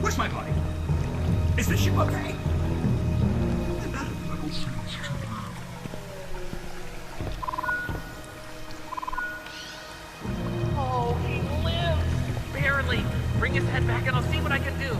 Where's my body? Is the ship okay? Oh, he lives! Barely. Bring his head back and I'll see what I can do.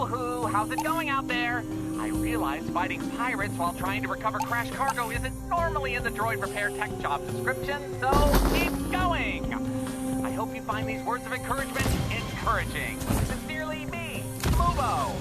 Yo-hoo, how's it going out there? I realize fighting pirates while trying to recover crashed cargo isn't normally in the droid repair tech job description, so keep going! I hope you find these words of encouragement encouraging. Sincerely, me, Mubo!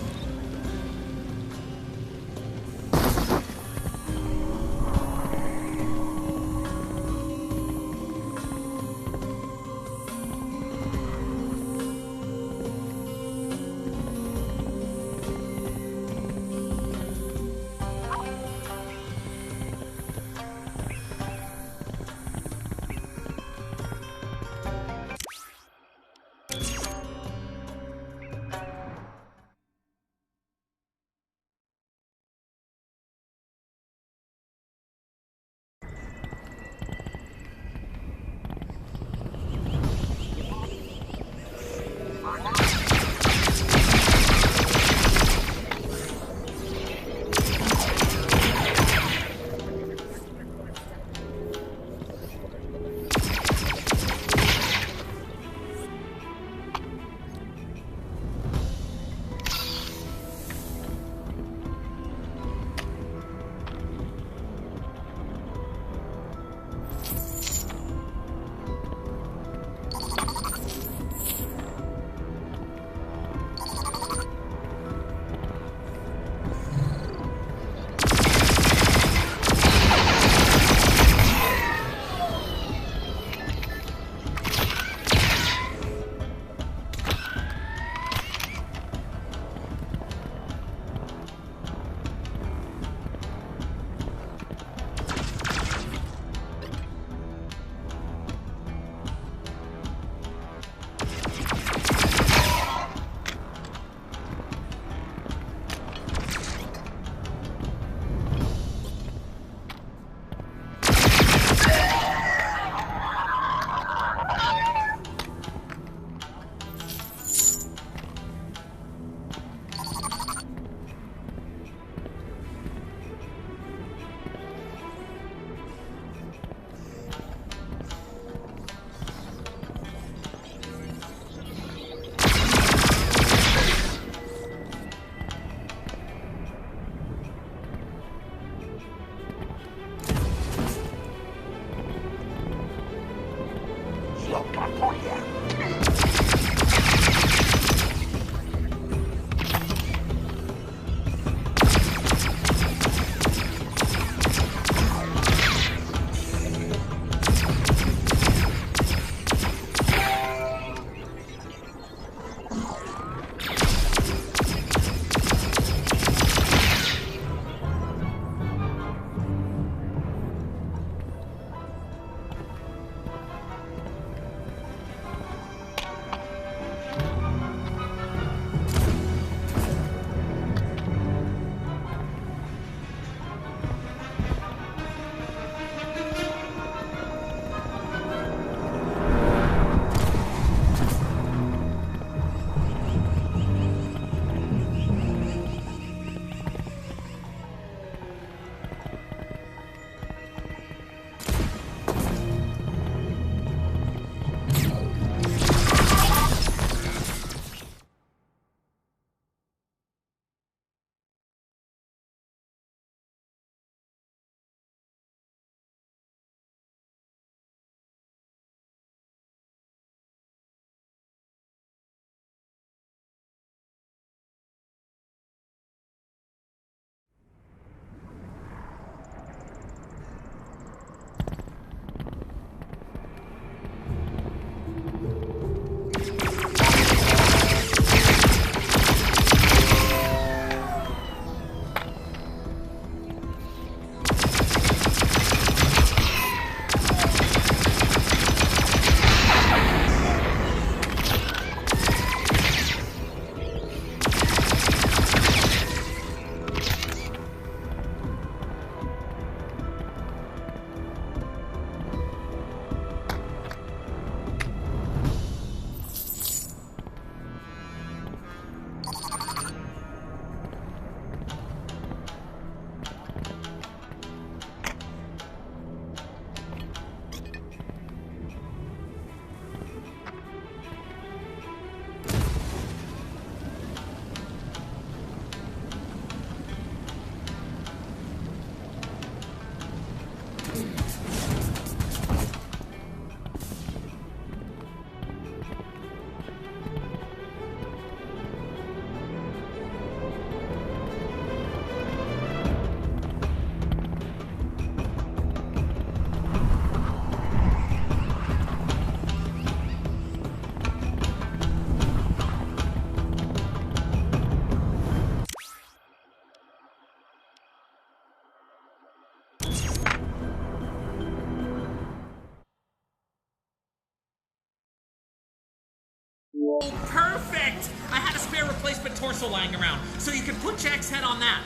Perfect! I had a spare replacement torso lying around, so you can put Jack's head on that.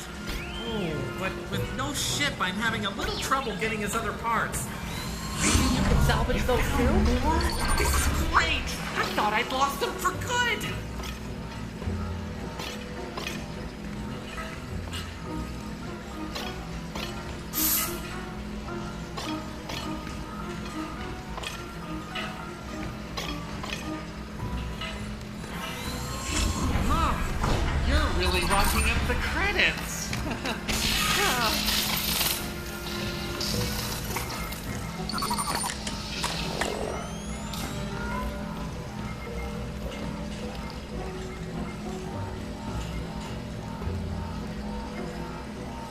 Oh, but with no ship, I'm having a little trouble getting his other parts. Maybe you can salvage those too? What? This is great! I thought I'd lost them for good! Really rocking up the credits.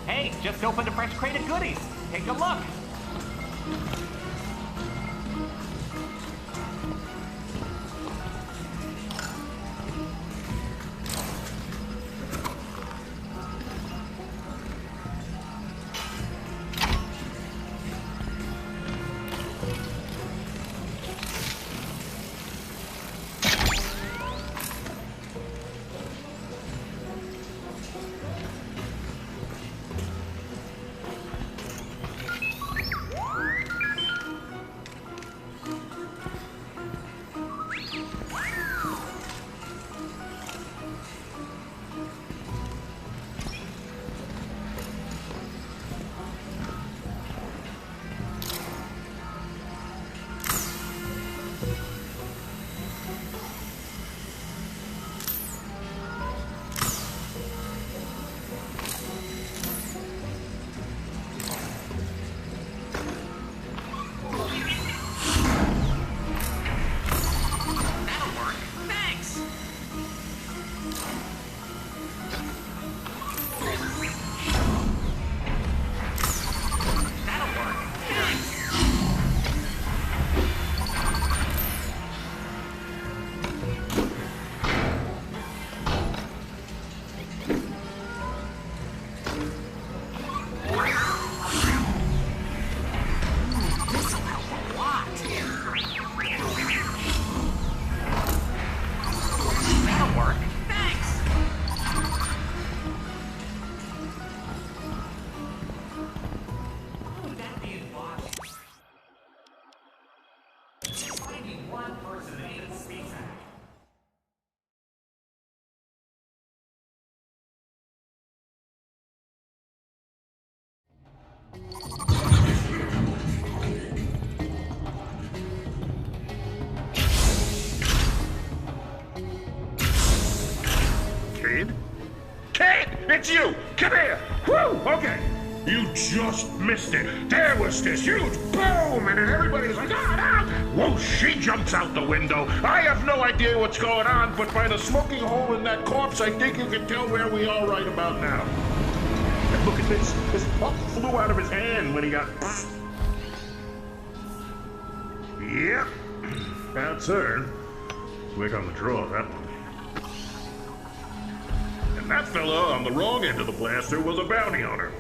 Hey, just opened a fresh crate of goodies. Take a look. It's you! Come here! Whew! Okay. You just missed it. There was this huge boom, and then everybody's like, ah! Whoa, she jumps out the window. I have no idea what's going on, but by the smoking hole in that corpse, I think you can tell where we are right about now. And look at this. This puck flew out of his hand when he got... Yep. That's her. Quick on the draw, that one. And that fella on the wrong end of the blaster was a bounty hunter.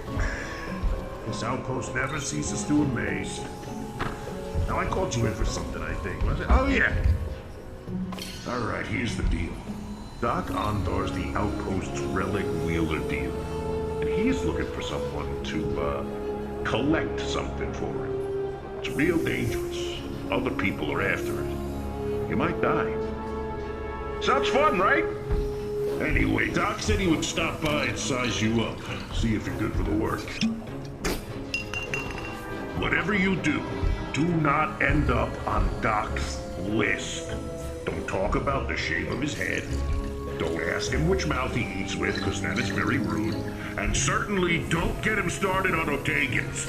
This outpost never ceases to amaze. Now, I called you in for something, I think, was it? Oh, yeah. All right, here's the deal. Doc Ondor's the outpost's relic wielder deal. And he's looking for someone to, collect something for him. It's real dangerous. Other people are after it. You might die. Sounds fun, right? Anyway, Doc said he would stop by and size you up. See if you're good for the work. Whatever you do, do not end up on Doc's list. Don't talk about the shape of his head. Don't ask him which mouth he eats with, because that is very rude. And certainly don't get him started on Otagans.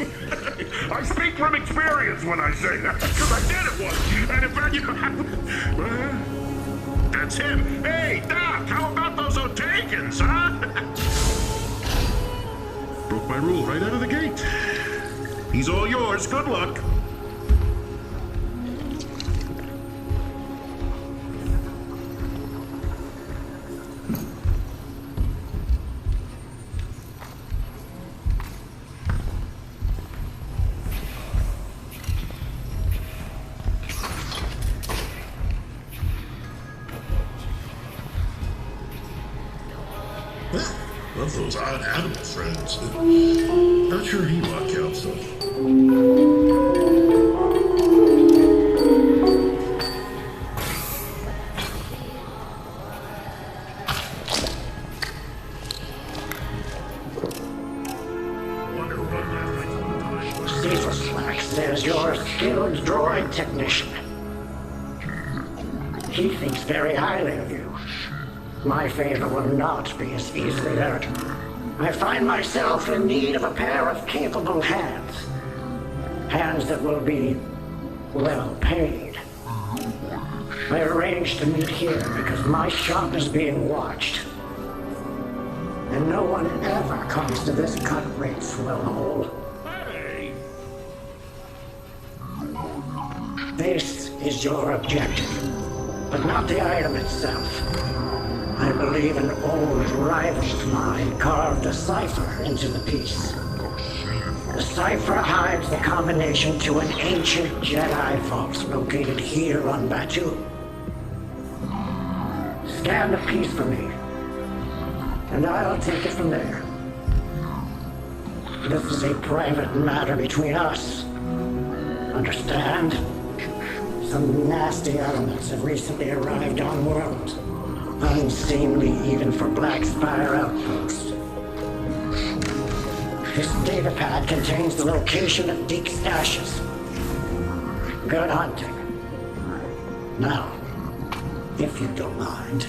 I speak from experience when I say that, because I did it once. And in fact, that's him. Hey, Doc, how about those Otagans, huh? Broke my rule right out of the gate. He's all yours. Good luck. Love those odd animal friends. Not sure Ewok counts though. There's your skilled droid technician. He thinks very highly of you. My favor will not be as easily earned. I find myself in need of a pair of capable hands. Hands that will be well paid. I arranged to meet here because my shop is being watched. And no one ever comes to this cut rate swellhole. This is your objective, but not the item itself. I believe an old rival of mine carved a cipher into the piece. The cipher hides the combination to an ancient Jedi vault located here on Batuu. Scan the piece for me, and I'll take it from there. This is a private matter between us. Understand? Some nasty elements have recently arrived on world. Unseemly even for Black Spire outpost. This data pad contains the location of Deek stashes. Good hunting. Now, if you don't mind.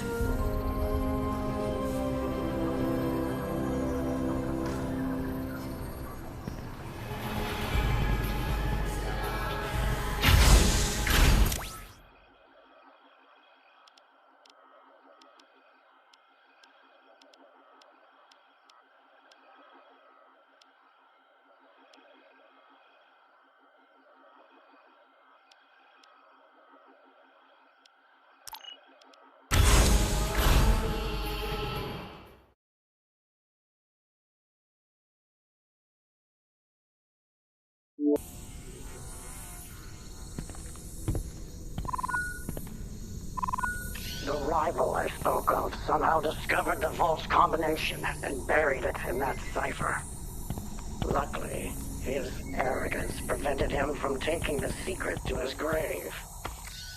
The rival I spoke of somehow discovered the vault's combination and buried it in that cipher. Luckily, his arrogance prevented him from taking the secret to his grave.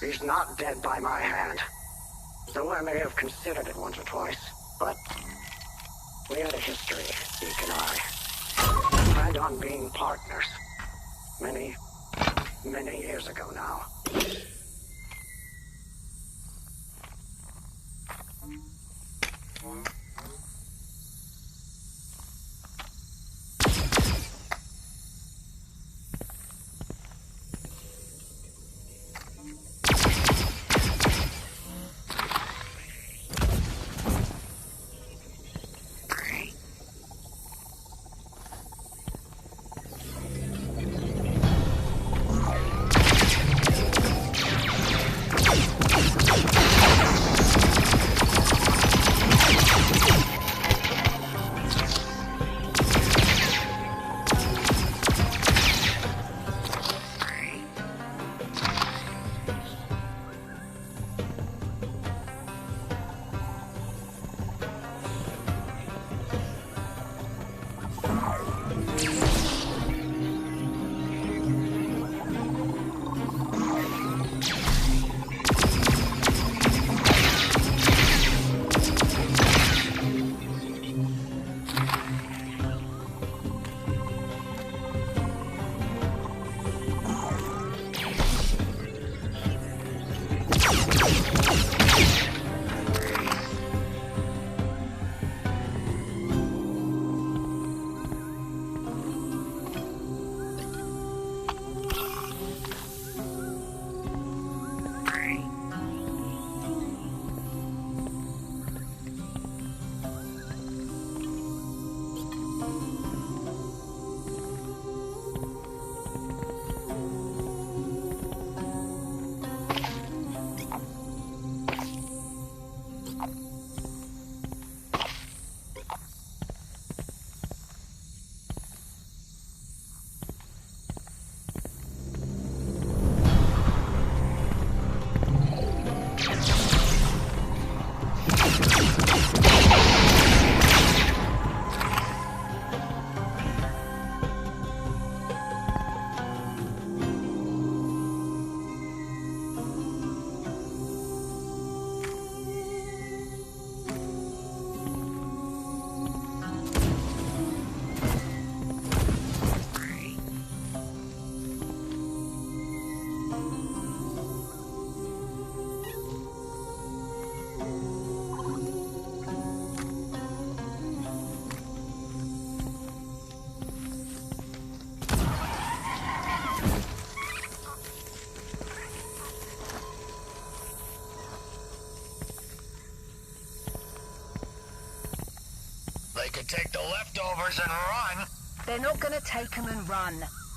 He's not dead by my hand, though I may have considered it once or twice, but we had a history, Deke and I. Planned on being partners. Many years ago now. could take the leftovers and run. They're not gonna take them and run.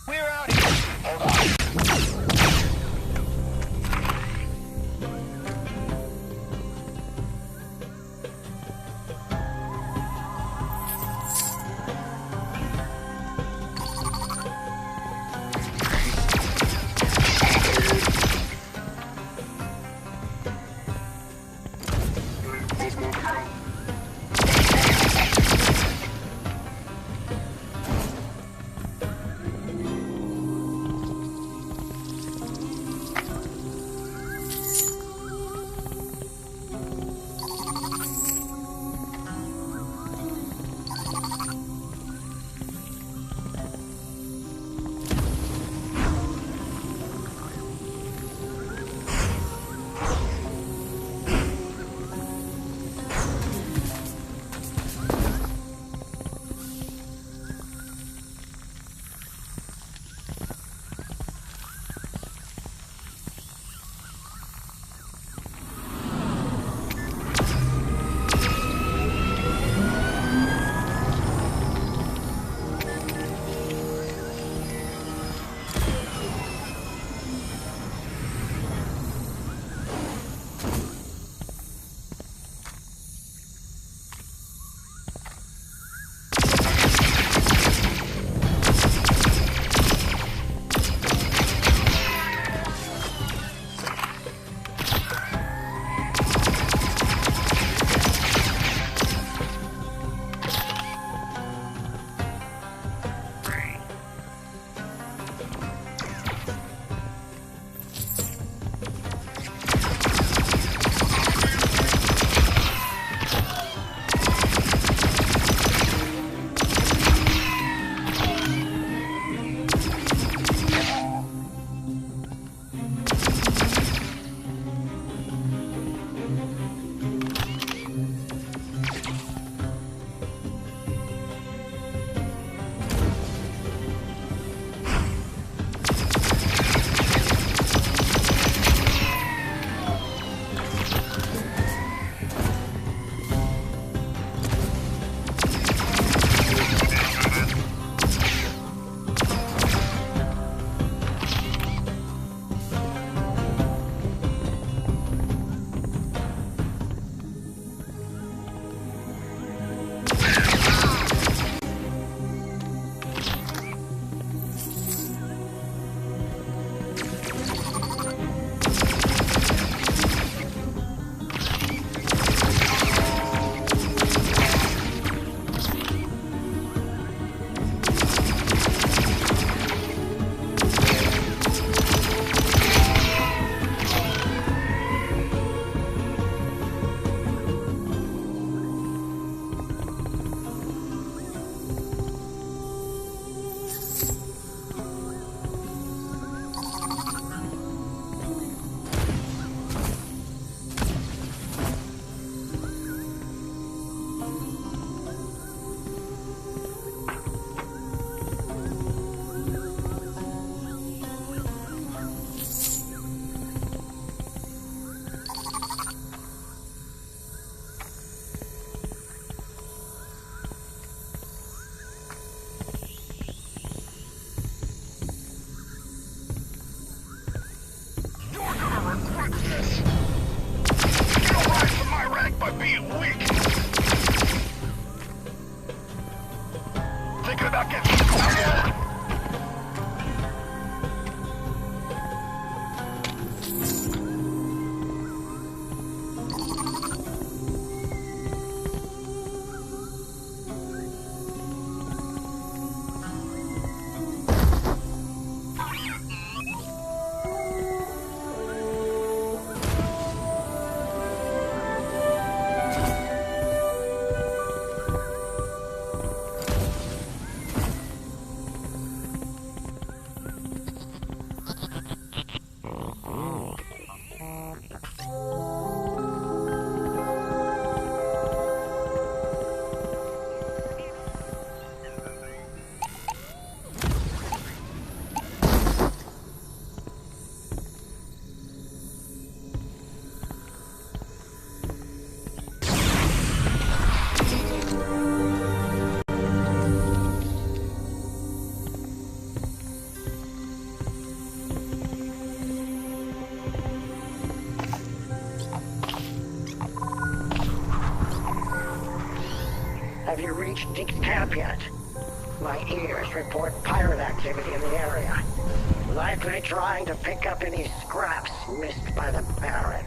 We're out here. Hold on. Have you reached Deke's camp yet? My ears report pirate activity in the area. Likely trying to pick up any scraps missed by the Baron.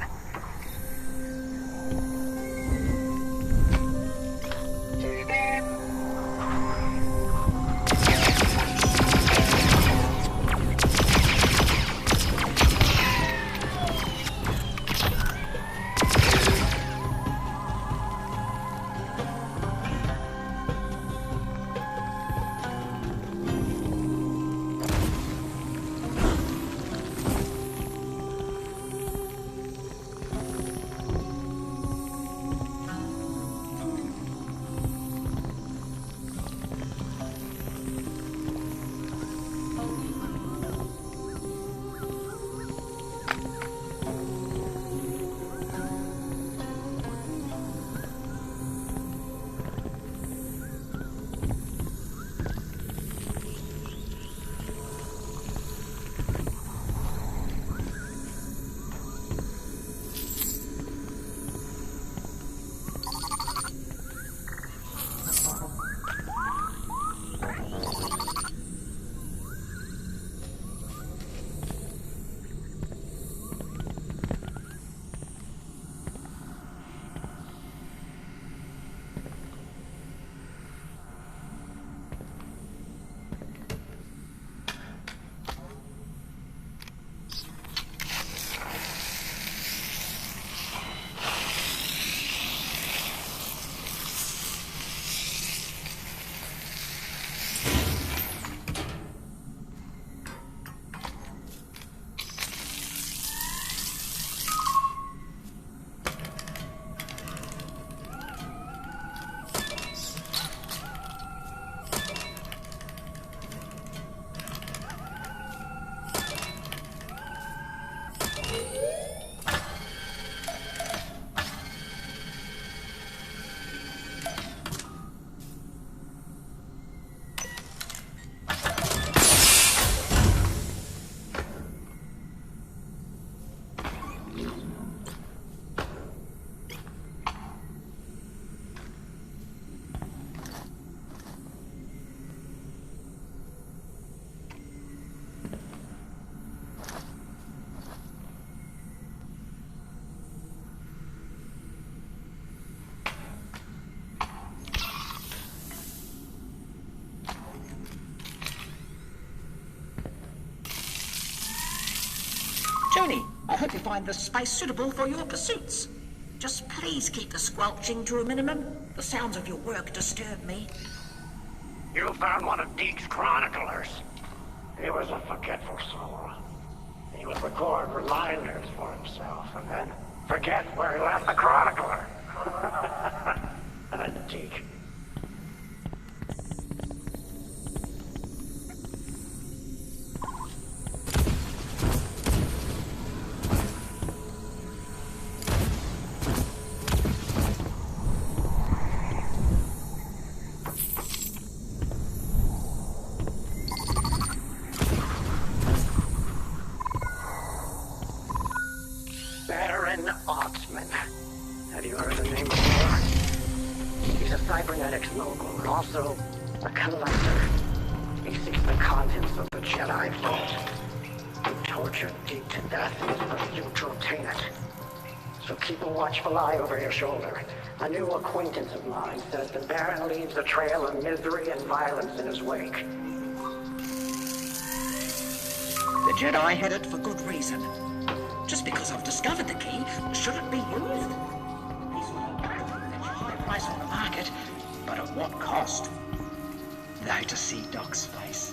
Joni, I hope you find this space suitable for your pursuits. Just please keep the squelching to a minimum. The sounds of your work disturb me. You found one of Deke's chroniclers. He was a forgetful soul. He would record reminders for himself and then forget where he left the chronicler. And Deke. Baron Oxman. Have you heard the name before? He's a cybernetics mogul, also a collector. He seeks the contents of the Jedi Vault. He tortured Deke to death and his pursuit to obtain it. So keep a watchful eye over your shoulder. A new acquaintance of mine says the Baron leaves a trail of misery and violence in his wake. The Jedi had it for good reason. Just because I've discovered the key, should it be used? These will fetch a high price on the market, but at what cost? Though to see Doc's face.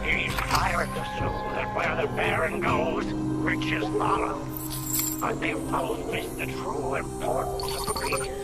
These pirates assume that where the Baron goes, riches follow. But they've both missed the true importance of the riches.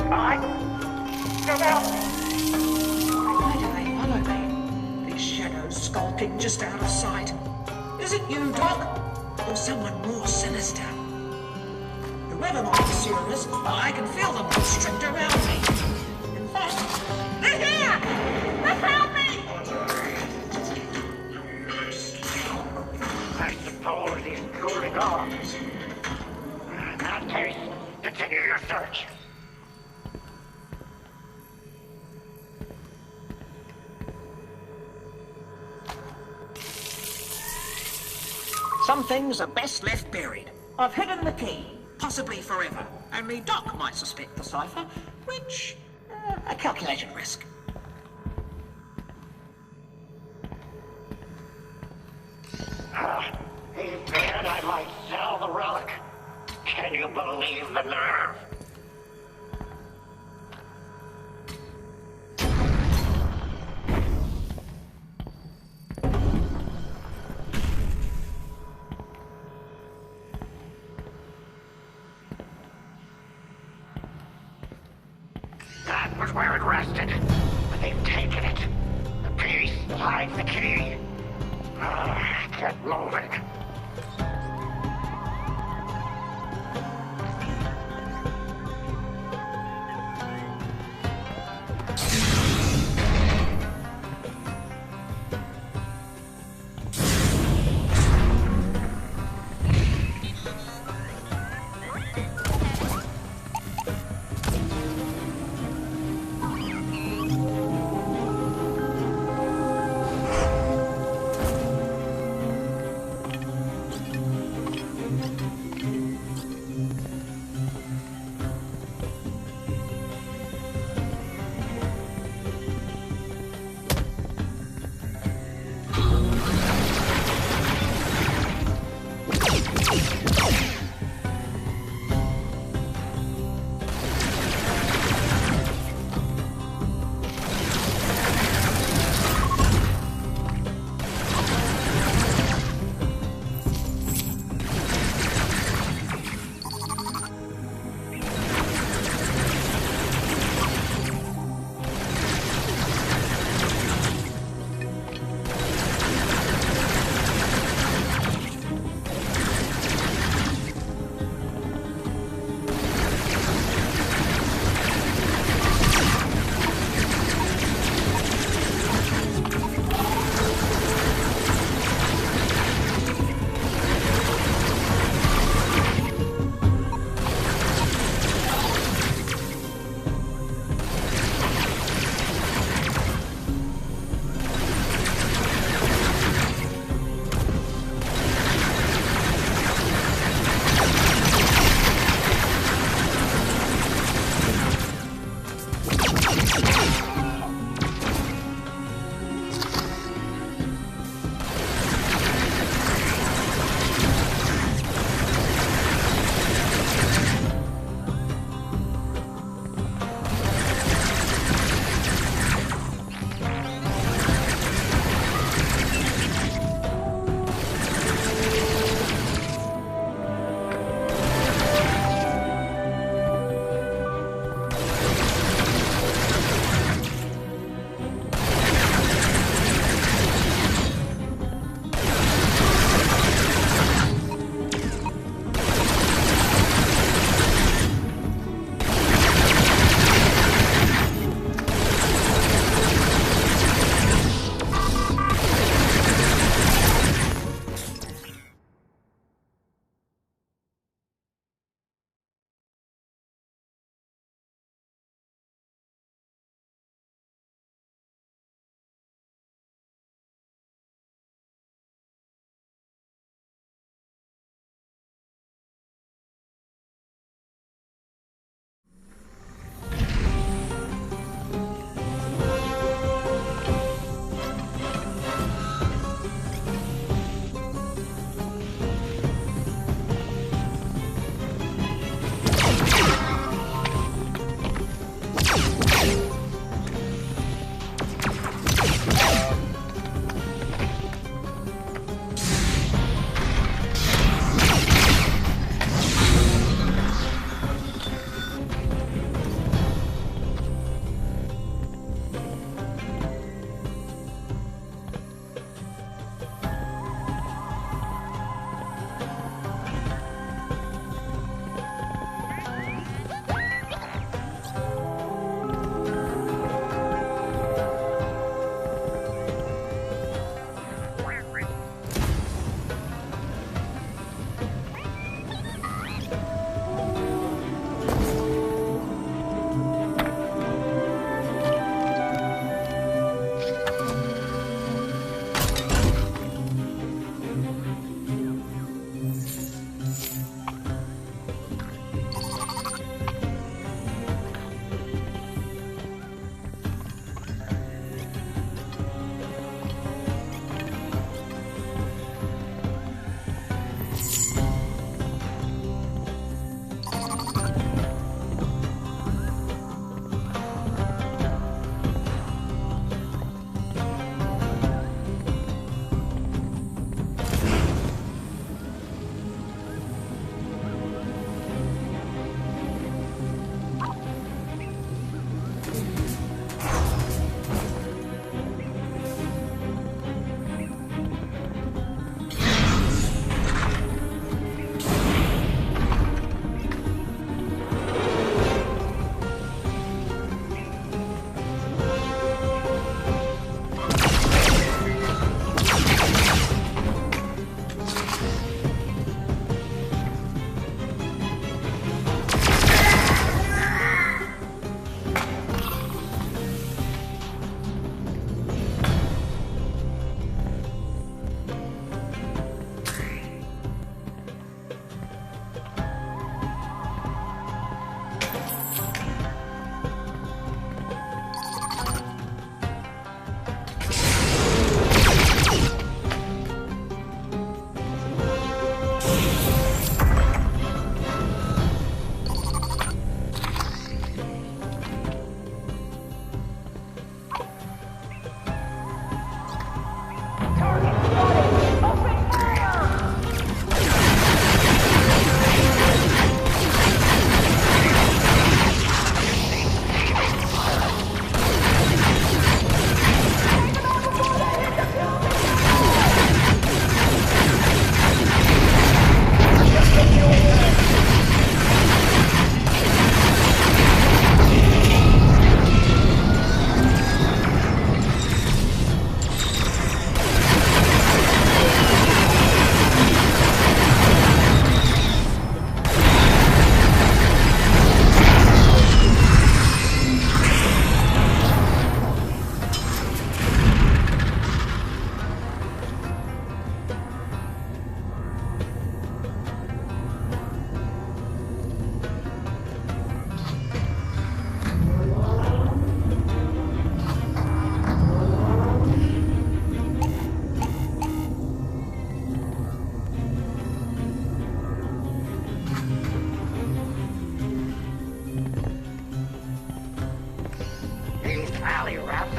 Why do they follow me? These shadows skulking just out of sight. Is it you, Doc? Or someone more sinister? Whoever my pursuer is, I can feel them constrict around me. In fact, they're here! They found me! I suppose he's cooling off. In that case, Continue your search. Some things are best left buried. I've hidden the key, possibly forever. Only Doc might suspect the cipher, which, a calculated risk. He said I might sell the relic. Can you believe the nerve? That was where it rested. But they've taken it. The piece that hides the key. Get moving.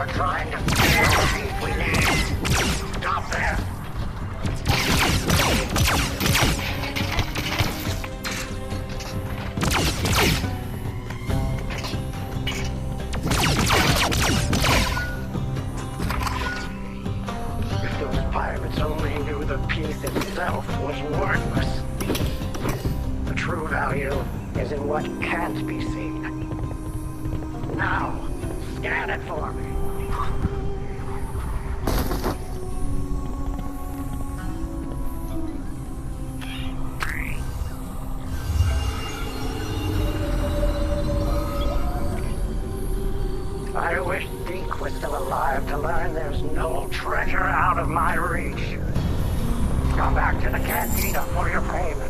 for trying to steal the piece we need. Stop there. If those pirates only knew the piece itself was worthless. The true value is in what can't be seen. Now, scan it for me. I wish Deke was still alive to learn there's no treasure out of my reach. Come back to the cantina for your payment.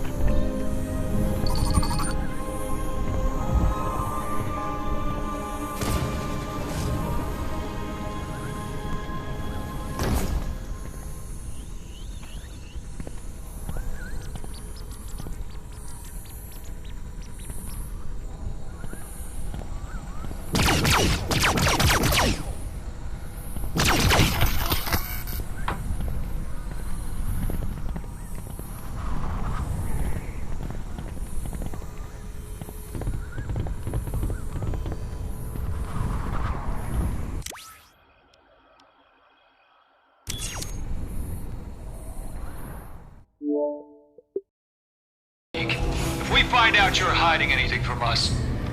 If we find out you're hiding anything from us,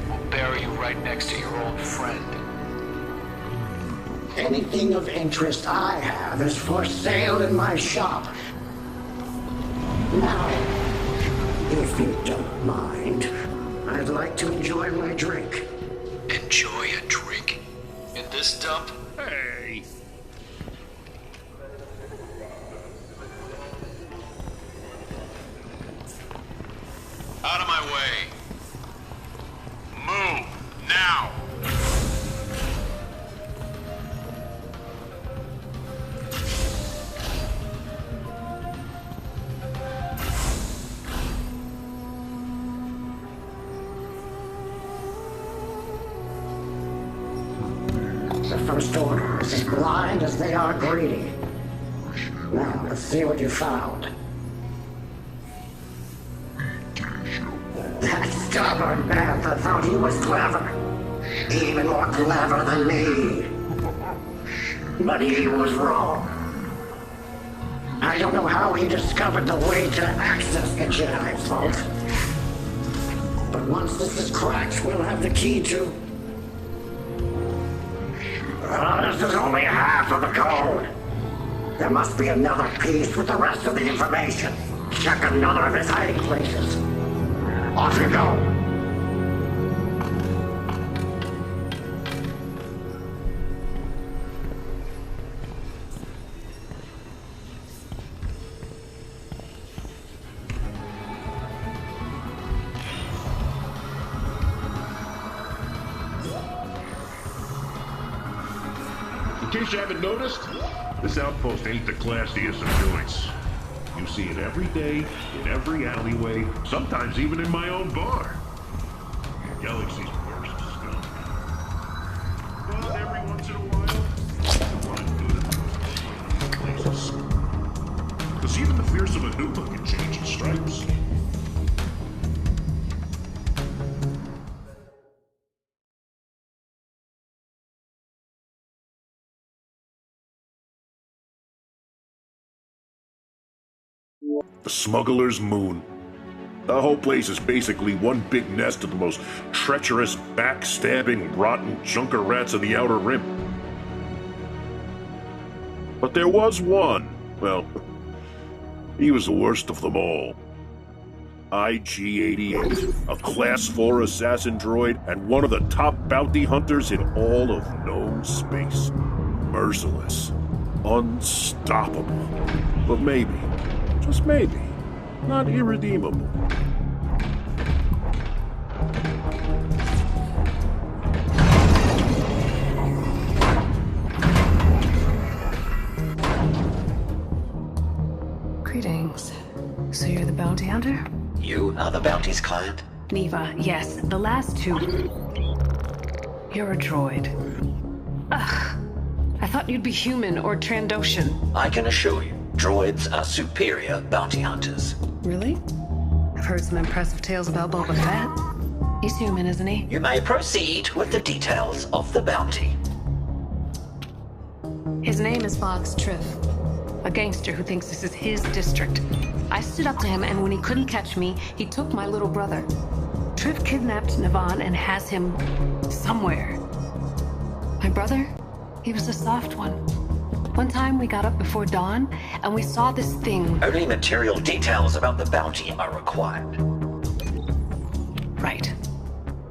we'll bury you right next to your old friend. Anything of interest I have is for sale in my shop. Now, if you don't mind, I'd like to enjoy my drink. Enjoy a drink? In this dump? Hey! Out of my way. Move, now! The First Order is as blind as they are greedy. Now, let's see what you found. That stubborn bantha thought he was clever. Even more clever than me. But he was wrong. I don't know how he discovered the way to access the Jedi's vault. But once this is cracked, we'll have the key to... this is only half of the code. There must be another piece with the rest of the information. Check another of his hiding places. Off you go. In case you haven't noticed, this outpost ain't the classiest of joints. You see it every day, in every alleyway, sometimes even in my own bar. Galaxy's worst scum. But every once in a while, you want good places. Because even the fearsome Anupa can change its stripes. The Smuggler's Moon. The whole place is basically one big nest of the most treacherous, backstabbing, rotten junker rats of the Outer Rim. But there was one. Well, he was the worst of them all. IG-88, a Class 4 assassin droid and one of the top bounty hunters in all of known space. Merciless. Unstoppable. But maybe, just maybe, not irredeemable. Greetings. So you're the bounty hunter? You are the bounty's client? Neva, yes. The last two. You're a droid. Ugh. I thought you'd be human or Trandoshan. I can assure you, droids are superior bounty hunters. Really? I've heard some impressive tales about Boba Fett. He's human, isn't he? You may proceed with the details of the bounty. His name is Boggs Triff, a gangster who thinks this is his district. I stood up to him, and when he couldn't catch me, he took my little brother. Triff kidnapped Navan and has him somewhere. My brother? He was a soft one. One time we got up before dawn, and we saw this thing. Only material details about the bounty are required. Right.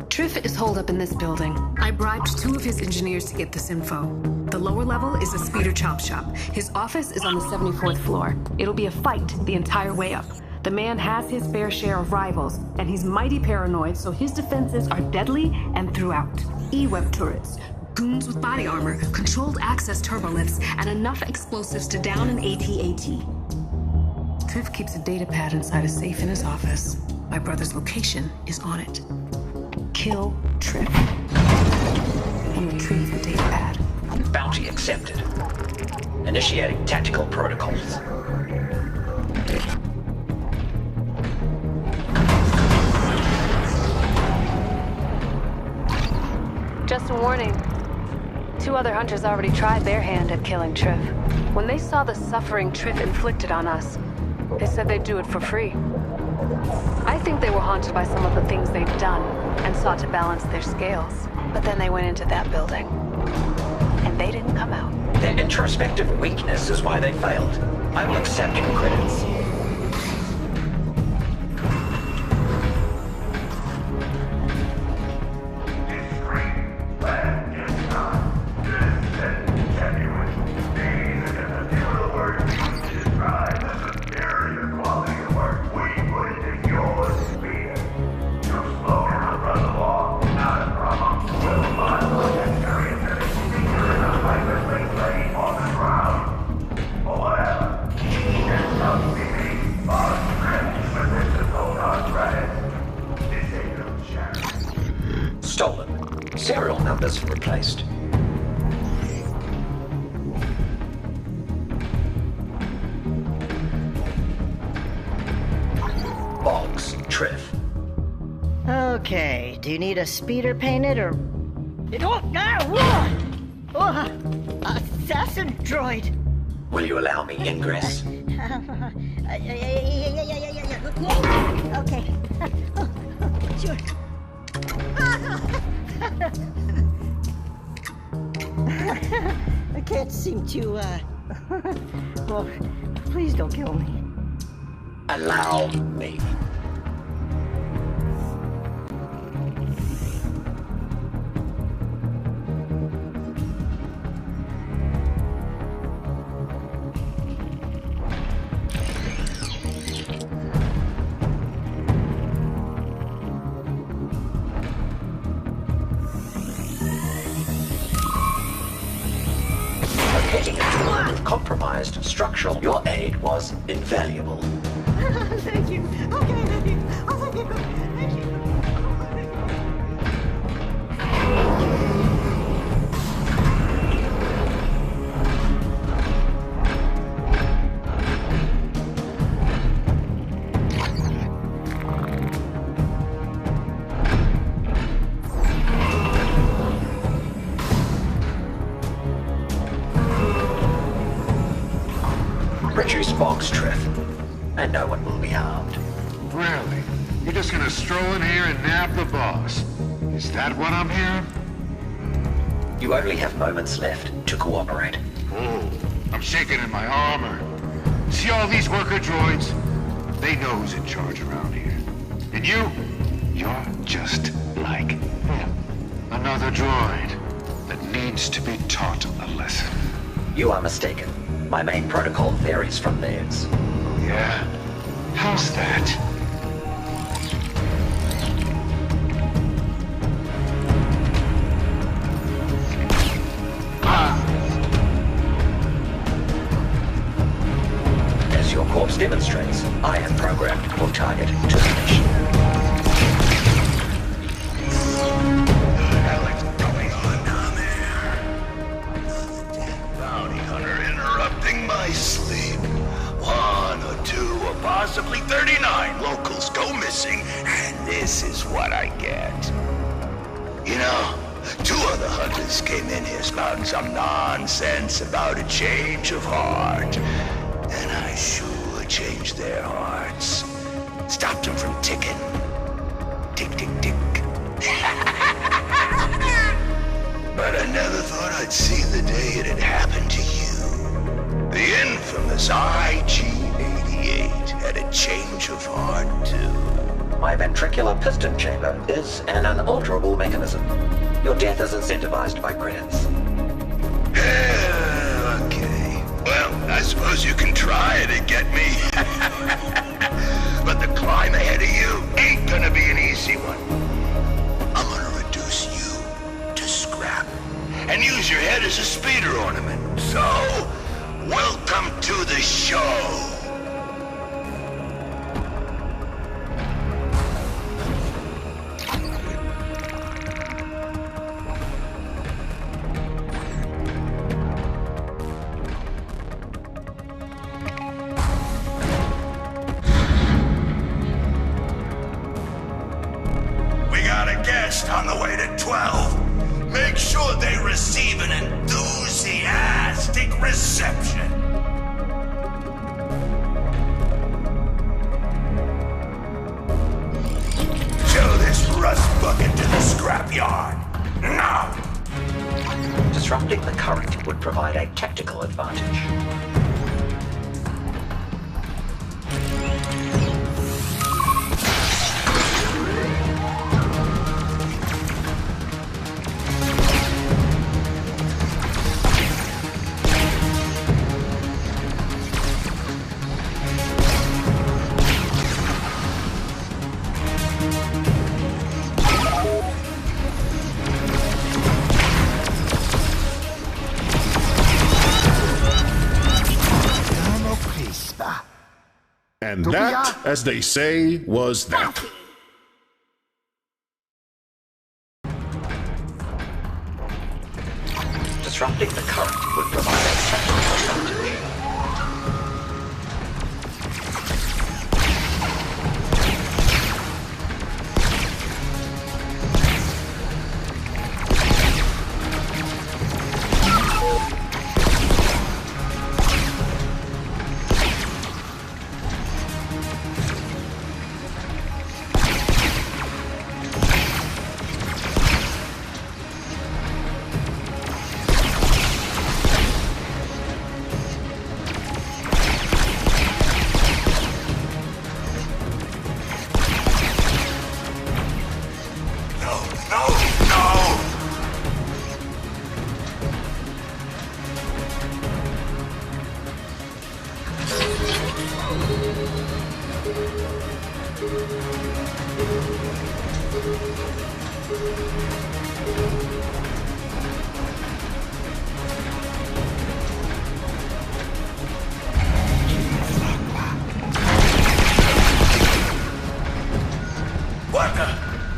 Triff is holed up in this building. I bribed 2 of his engineers to get this info. The lower level is a speeder chop shop. His office is on the 74th floor. It'll be a fight the entire way up. The man has his fair share of rivals, and he's mighty paranoid, so his defenses are deadly and throughout. E-web turrets, goons with body armor, controlled access turbolifts, and enough explosives to down an AT-AT. Triff keeps a data pad inside a safe in his office. My brother's location is on it. Kill Triff and retrieve the data pad. Bounty accepted. Initiating tactical protocols. Just a warning. 2 other hunters already tried their hand at killing Triff. When they saw the suffering Triff inflicted on us, they said they'd do it for free. I think they were haunted by some of the things they've done and sought to balance their scales. But then they went into that building, and they didn't come out. Their introspective weakness is why they failed. I will accept your credits. Stolen. Serial numbers replaced. Boggs Triff. Okay, do you need a speeder painted or... Assassin droid! Will you allow me ingress? Okay. Sure. I can't seem to, well, please don't kill me. Allow me. Locating a droid with compromised structural. Your aid was invaluable. Thank you. Okay, thank you. Oh, thank you. Thank you. Reduce Boggs Triff, and no one will be harmed. Really? You're just gonna stroll in here and nab the boss? Is that what I'm hearing? You only have moments left to cooperate. Oh, I'm shaking in my armor. See all these worker droids? They know who's in charge around here. And you're just like them. Another droid that needs to be taught a lesson. You are mistaken. My main protocol varies from theirs. Yeah? How's that? As your corpse demonstrates, I am programmed for target termination. possibly 39 locals go missing, and this is what I get. You know, 2 other hunters came in here spouting some nonsense about a change of heart. And I sure changed their hearts. Stopped them from ticking. Tick, tick, tick. But I never thought I'd see the day it had happened to you. The infamous IG-88 had a change of heart, too. My ventricular piston chamber is an unalterable mechanism. Your death is incentivized by credits. Okay. Well, I suppose you can try to get me. But the climb ahead of you ain't gonna be an easy one. I'm gonna reduce you to scrap and use your head as a speeder ornament. So, welcome to the show. On the way to 12. Make sure they receive an enthusiastic reception. Show this rust bucket to the scrapyard. Now! Disrupting the current would provide a tactical advantage. And that, as they say, was that. Disrupting the current would provide a tactical advantage.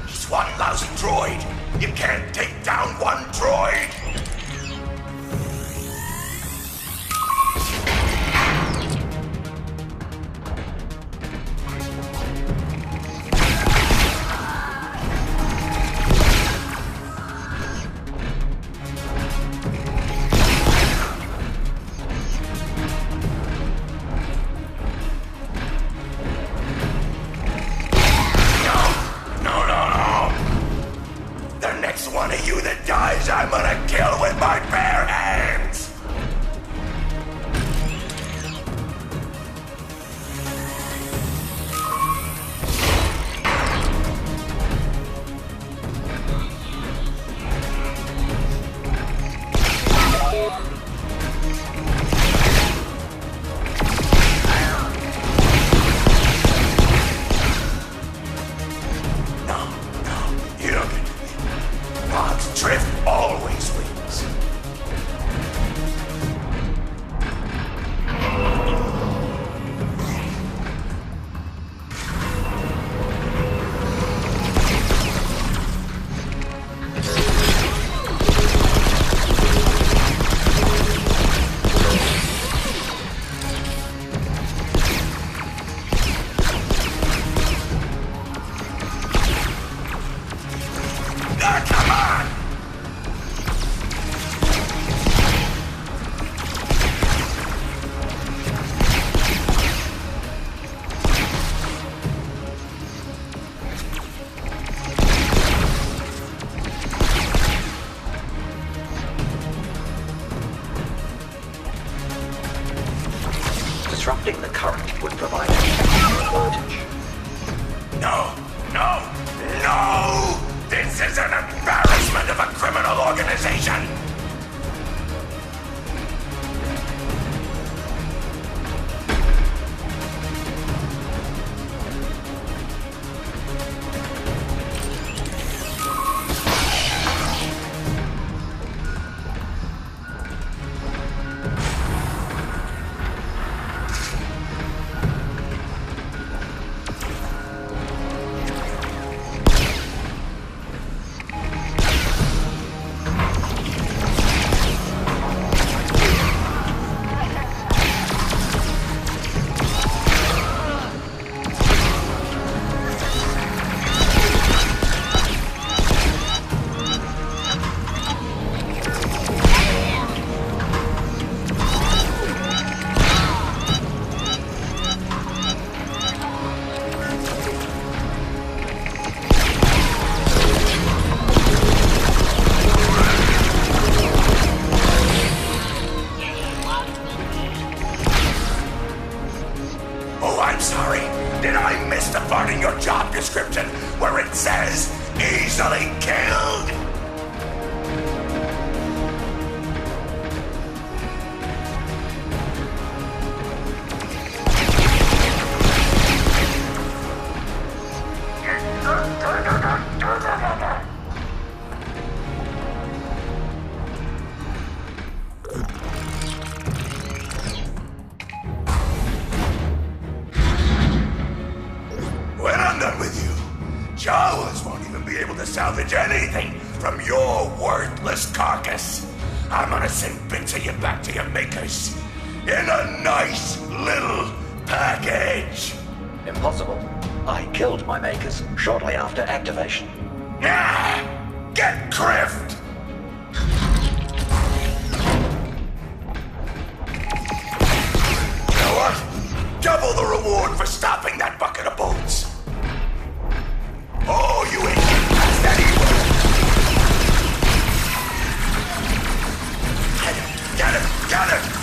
He's one lousy droid. You can't take down one droid. One of you that dies, I'm gonna kill with my bare hands! Drift always wins. down in your job description where it says easily killed? When I'm done with you, Jawas won't even be able to salvage anything from your worthless carcass. I'm gonna send bits of you back to your makers in a nice little package. Impossible. I killed my makers shortly after activation. Nah! Get criffed! You know what? Double the reward for stopping that bucket of bolts. Oh, you ain't getting past that evil. Get him! Get him! Get him!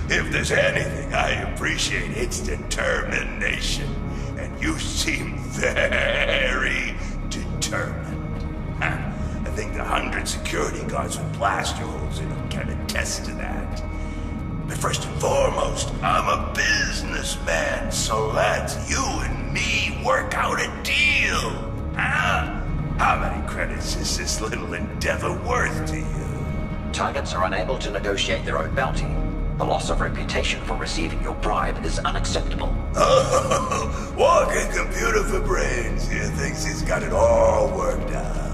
If there's anything I appreciate, it's determination. And you seem very determined. I think the 100 security guards with blaster holes in them can attest to that. But first and foremost, I'm a businessman, so let's you and me work out a deal. Huh? How many credits is this little endeavor worth to you? Targets are unable to negotiate their own bounty. The loss of reputation for receiving your bribe is unacceptable. Oh, walking computer for brains. He thinks he's got it all worked out.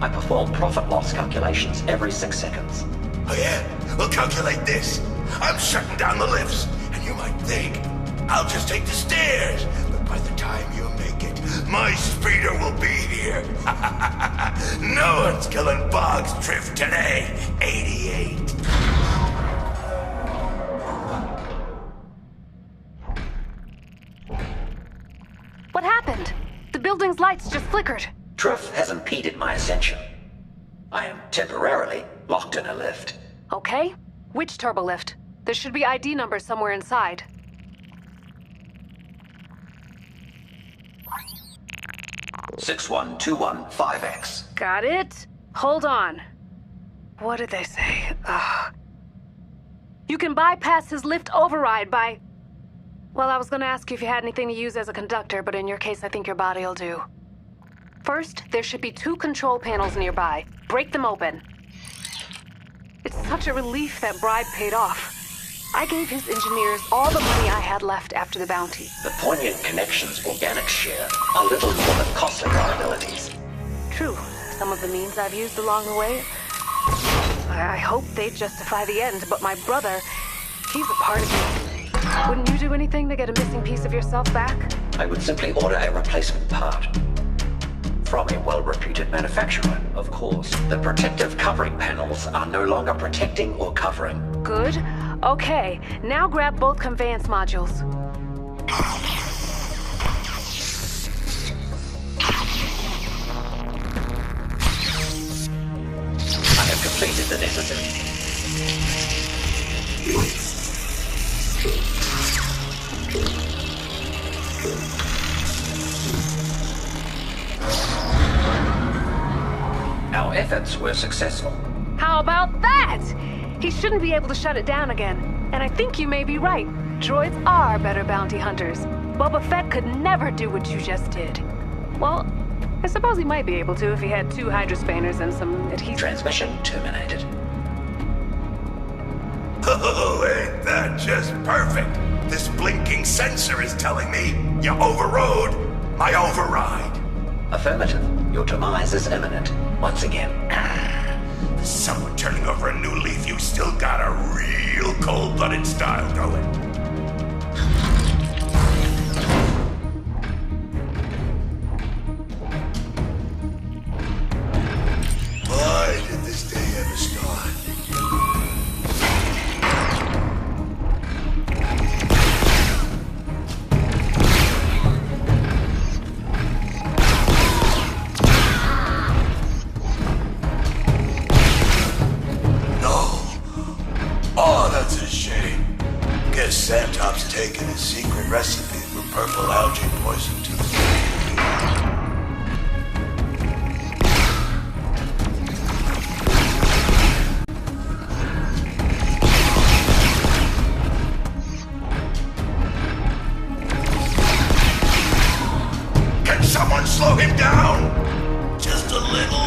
I perform profit loss calculations every 6 seconds. Oh yeah? Well, calculate this. I'm shutting down the lifts, and you might think I'll just take the stairs. But by the time you make it, my speeder will be here. No one's killing Boggs Drift today. 88. What happened? The building's lights just flickered. Truff has impeded my ascension. I am temporarily locked in a lift. Okay. Which turbolift? There should be ID numbers somewhere inside. 61215X. Got it? Hold on. What did they say? You can bypass his lift override by... Well, I was gonna ask you if you had anything to use as a conductor, but in your case, I think your body'll do. First, there should be 2 control panels nearby. Break them open. It's such a relief that bribe paid off. I gave his engineers all the money I had left after the bounty. The poignant connections organic share are little more than costly liabilities. True. Some of the means I've used along the way, I hope they justify the end, but my brother, he's a part of me. Wouldn't you do anything to get a missing piece of yourself back? I would simply order a replacement part. From a well-reputed manufacturer, of course. The protective covering panels are no longer protecting or covering. Good. Okay, now grab both conveyance modules. I have completed the necessary. Our efforts were successful. How about that? He shouldn't be able to shut it down again. And I think you may be right. Droids are better bounty hunters. Boba Fett could never do what you just did. Well, I suppose he might be able to if he had 2 hydrospanners and some adhesive. Transmission terminated. Oh, ain't that just perfect? This blinking sensor is telling me you overrode my override. Affirmative. Your demise is imminent. Once again. Someone turning over a new leaf. You still got a real cold-blooded style going. Why did this day ever start? Santop's taken his secret recipe for purple algae poison to the Can someone slow him down? Just a little.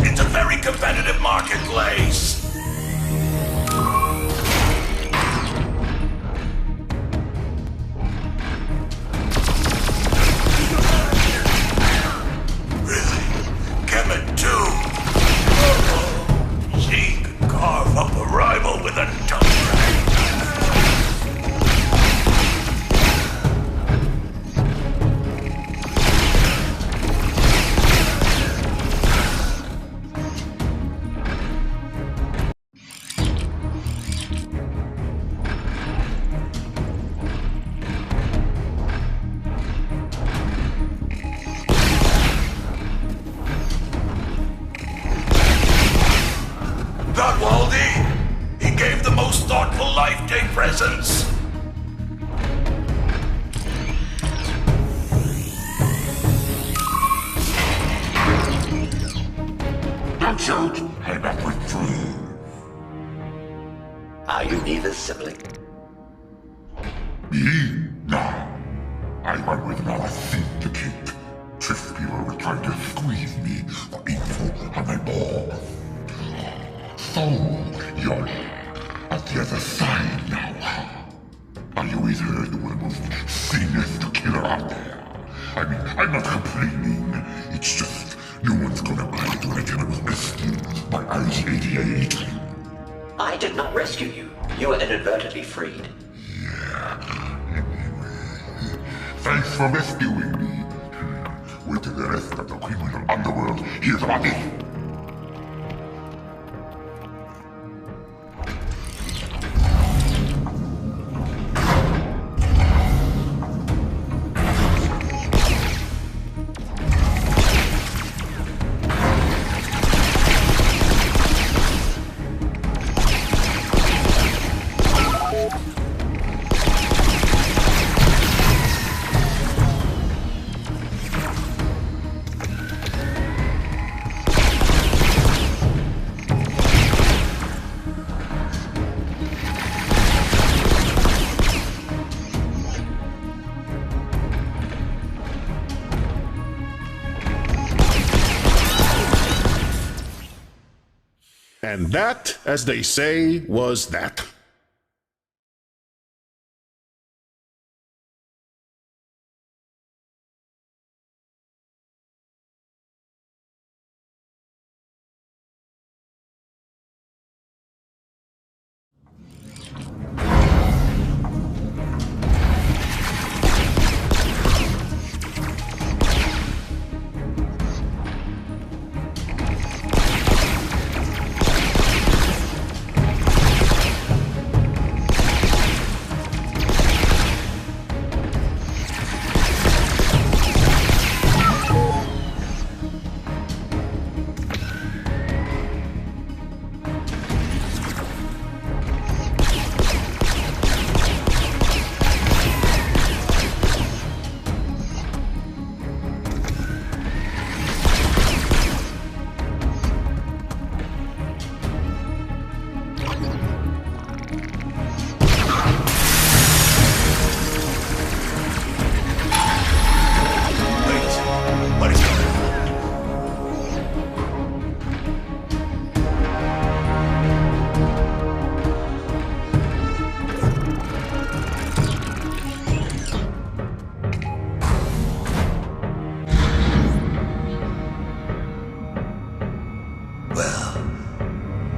It's a very competitive marketplace. Really? Kemet too? She could carve up a rival with a tongue drag. Presents. Don't shoot! I'm not with you. Are you Neva's sibling? Me? No. I went with another syndicate. Trispio was trying to squeeze me for info on my ball. So, you're at the other side now. Are you either the most sinister killer out there? I mean, I'm not complaining. It's just no one's gonna buy it when I tell was rescued by IG-88. I did not rescue you. You were inadvertently freed. Yeah, anyway. Thanks for rescuing me. Wait till the rest of the criminal underworld hears about this. And that, as they say, was that.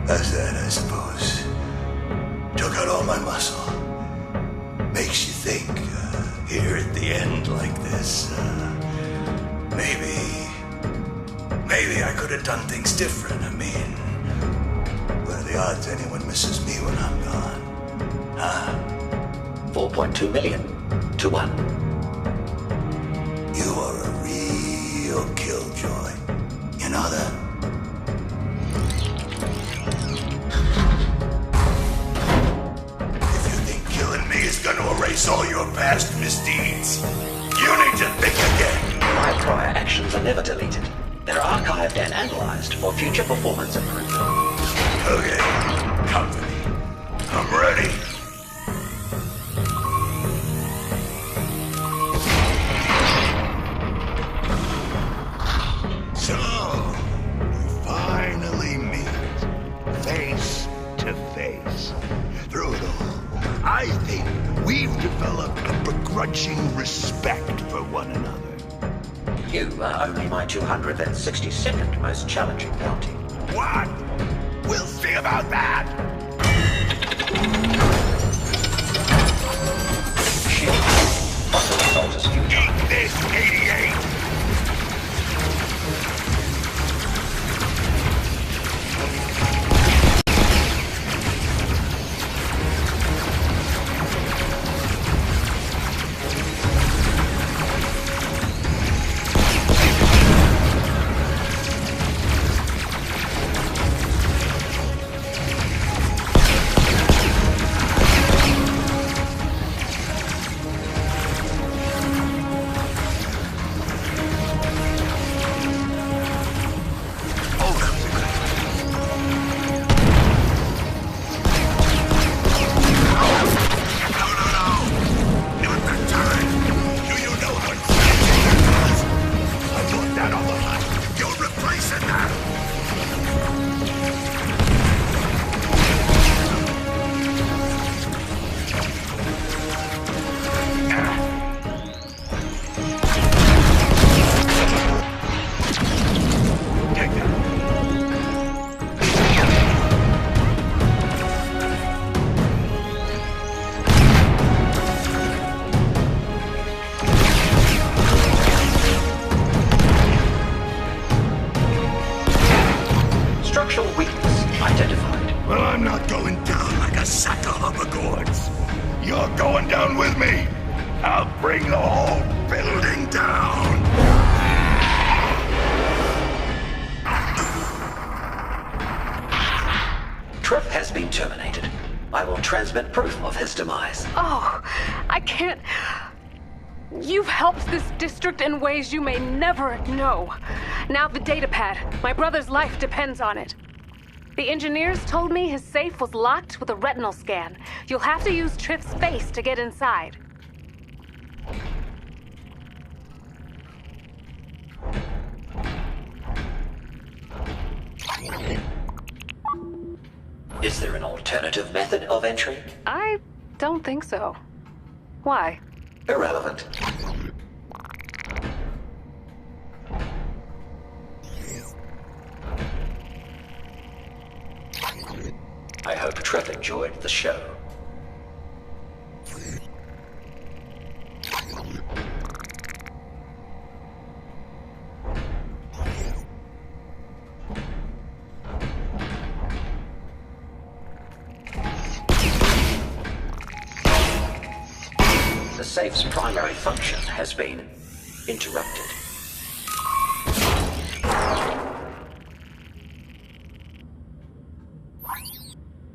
That's that, I suppose. Took out all my muscle. Makes you think, here at the end like this, maybe I could have done things different. I mean, what are the odds anyone misses me when I'm gone? Huh? 4.2 million to 1. You are a real killjoy. You know that? If you think killing me is gonna erase all your past misdeeds, you need to think again. My prior actions are never deleted. They're archived and analyzed for future performance improvement. Okay, company. I'm ready. So, we finally meet, face to face. Through it all, I think we've developed a begrudging respect for one another. You are only my 262nd most challenging bounty. What? We'll see about that! Shield. Fossil Saltus future. Eat this, 88! Structural weakness identified. Well, I'm not going down like a sack of hoverboards. You're going down with me. I'll bring the whole building down. Tripp has been terminated. I will transmit proof of his demise. Oh, I can't. You've helped this district in ways you may never know. Now the datapad. My brother's life depends on it. The engineers told me his safe was locked with a retinal scan. You'll have to use Tripp's face to get inside. alternative method of entry? I don't think so. Why? Irrelevant. I hope Trip enjoyed the show. The safe's primary function has been interrupted.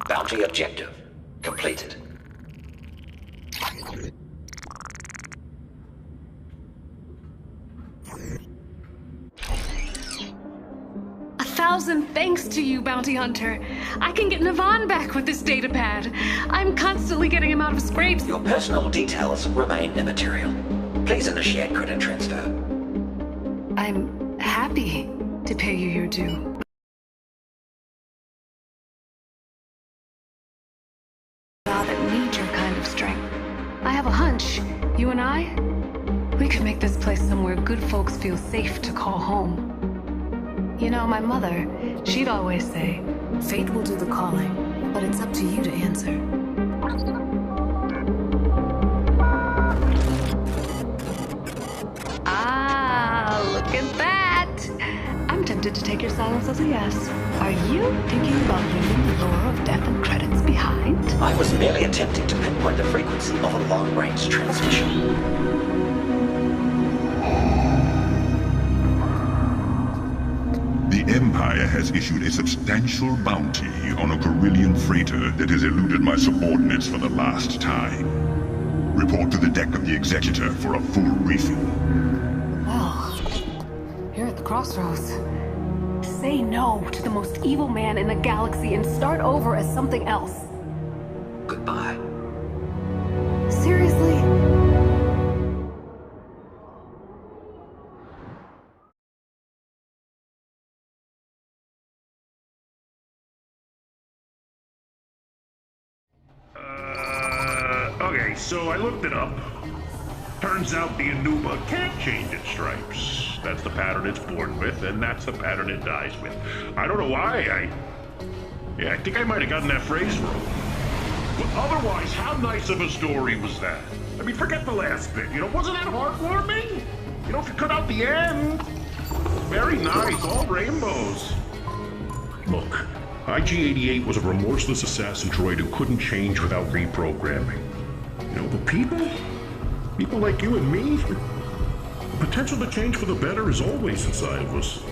Bounty objective completed. A thousand thanks to you, Bounty Hunter. I can get Navan back with this data pad. I'm constantly getting him out of scrapes. Your personal details remain immaterial. Please initiate credit transfer. I'm happy to pay you your due. That need your kind of strength. I have a hunch. You and I, we could make this place somewhere good folks feel safe to call home. You know, my mother, she'd always say, fate will do the calling, but it's up to you to answer. Ah, look at that! I'm tempted to take your silence as a yes. Are you thinking about leaving the lore of death and credits behind? I was merely attempting to pinpoint the frequency of a long-range transmission. The Empire has issued a substantial bounty on a Carillion freighter that has eluded my subordinates for the last time. Report to the deck of the Executor for a full briefing. Well, you're at the crossroads. Say no to the most evil man in the galaxy and start over as something else. Goodbye. Seriously? Okay, so I looked it up. Turns out the Anuba can't change its stripes. That's the pattern it's born with, and that's the pattern it dies with. I don't know why. I think I might have gotten that phrase wrong. But otherwise, how nice of a story was that? I mean, forget the last bit. Wasn't that heartwarming? If you cut out the end. Very nice, all rainbows. Look, IG-88 was a remorseless assassin droid who couldn't change without reprogramming. But people like you and me, the potential to change for the better is always inside of us.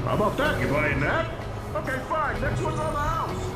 How about that? You buying that? Okay, fine. Next one's on the house.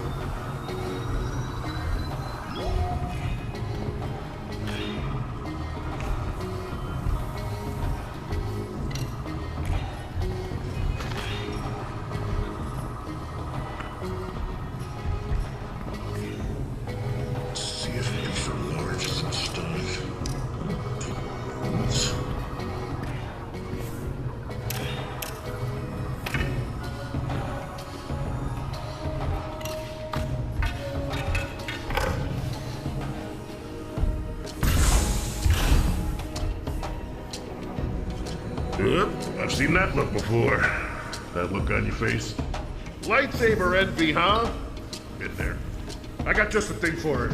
Yep, I've seen that look before. That look on your face. Lightsaber envy, huh? Get there. I got just the thing for it.